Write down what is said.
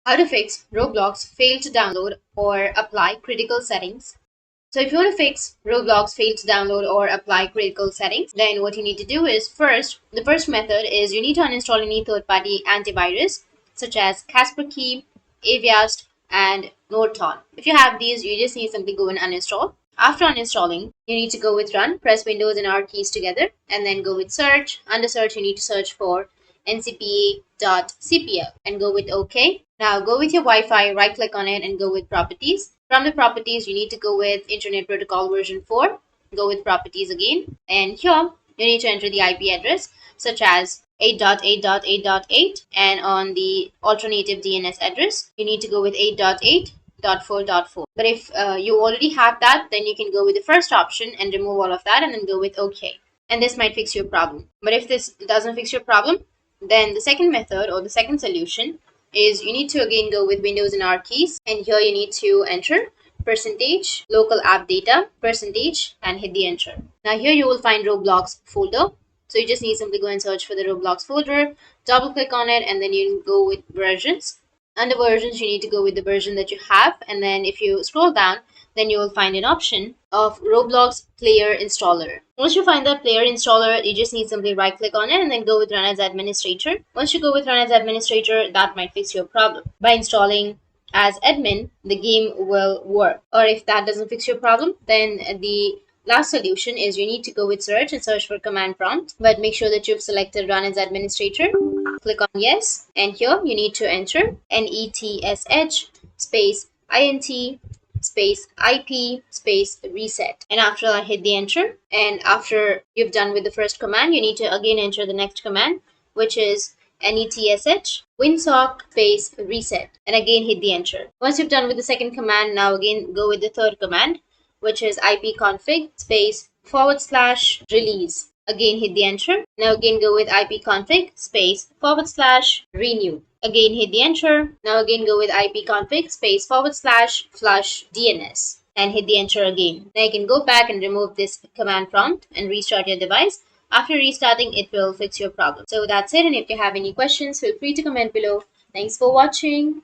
How to fix Roblox fail to download or apply critical settings. So if you want to fix Roblox fail to download or apply critical settings, then what you need to do is the first method is you need to uninstall any third-party antivirus such as Kaspersky, Avast, and Norton. If you have these, you just need simply go and uninstall. After uninstalling, you need to go with run, press Windows and R keys together, and then go with search. Under search, you need to search for ncpa.cpl and go with OK. Now go with your Wi-Fi, right click on it and go with properties. From the properties, you need to go with Internet Protocol version 4. Go with properties again. And here, you need to enter the IP address such as 8.8.8.8, and on the alternative DNS address, you need to go with 8.8.4.4. But if you already have that, then you can go with the first option and remove all of that and then go with OK. And this might fix your problem. But if this doesn't fix your problem, then the second method or the second solution is you need to again go with Windows and R keys, and here you need to enter percentage local app data percentage and hit the enter. Now here you will find Roblox folder. So you just need simply go and search for the Roblox folder, double click on it, and then you can go with versions. Under versions, you need to go with the version that you have, and then if you scroll down, then you will find an option of Roblox Player Installer. Once you find that Player Installer, you just need simply right click on it and then go with Run as Administrator. Once you go with Run as Administrator, that might fix your problem. By installing as admin, the game will work. Or if that doesn't fix your problem, then the last solution is you need to go with search and search for command prompt, but make sure that you've selected Run as Administrator. Click on yes, and here you need to enter NETSH space INT space IP space reset. And after that, hit the enter. And after you've done with the first command, you need to again enter the next command, which is NETSH Winsock space reset, and again hit the enter. Once you've done with the second command, now again go with the third command, which is ipconfig space / release. Again hit the enter. Now again go with ipconfig space / renew. Again hit the enter. Now again go with ipconfig space / flush DNS and hit the enter again. Now you can go back and remove this command prompt and restart your device. After restarting, it will fix your problem. So that's it, and if you have any questions, feel free to comment below. Thanks for watching.